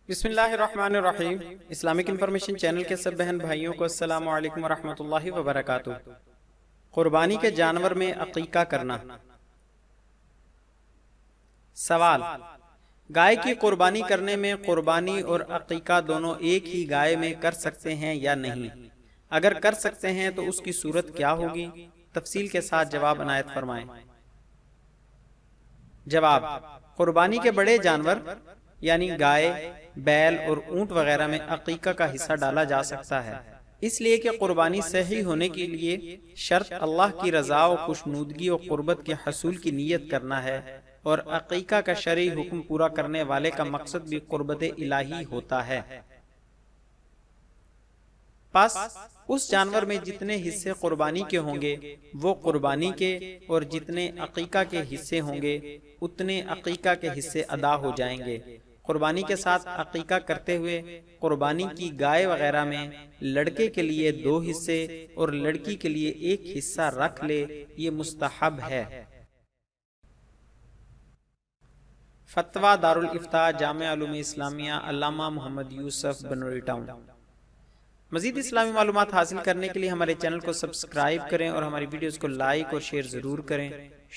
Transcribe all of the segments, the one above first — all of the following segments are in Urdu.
بسم اللہ الرحمن الرحیم۔ اسلامک انفارمیشن چینل کے سب بہن بھائیوں کو السلام علیکم ورحمۃ اللہ وبرکاتہ۔ قربانی کے جانور میں عقیقہ کرنا۔ سوال: گائے کی قربانی کرنے میں قربانی اور عقیقہ دونوں ایک ہی گائے میں کر سکتے ہیں یا نہیں؟ اگر کر سکتے ہیں تو اس کی صورت کیا ہوگی؟ تفصیل کے ساتھ جواب عنایت فرمائیں۔ جواب: قربانی کے بڑے جانور یعنی گائے، بیل اور اونٹ وغیرہ میں عقیقہ کا حصہ ڈالا جا سکتا ہے، اس لیے کہ قربانی صحیح ہونے کے لیے شرط اللہ کی رضا و خوشنودگی و قربت کے حصول کی نیت کرنا ہے، اور عقیقہ کا شرعی حکم پورا کرنے والے کا مقصد بھی قربت الہی ہوتا ہے۔ پس اس جانور میں جتنے حصے قربانی کے ہوں گے وہ قربانی کے، اور جتنے عقیقہ کے حصے ہوں گے اتنے عقیقہ کے حصے ادا ہو جائیں گے۔ قربانی کے ساتھ عقیقہ کرتے ہوئے قربانی کی گائے وغیرہ میں لڑکے کے لیے 2 حصے اور لڑکی کے لیے 1 حصہ رکھ لے، یہ مستحب ہے۔ فتویٰ دارالافتاء جامع علوم اسلامیہ علامہ محمد یوسف بنوری ٹاؤن۔ مزید اسلامی معلومات حاصل کرنے کے لیے ہمارے چینل کو سبسکرائب کریں اور ہماری ویڈیوز کو لائک اور شیئر ضرور کریں۔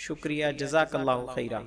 شکریہ، جزاک اللہ خیرہ۔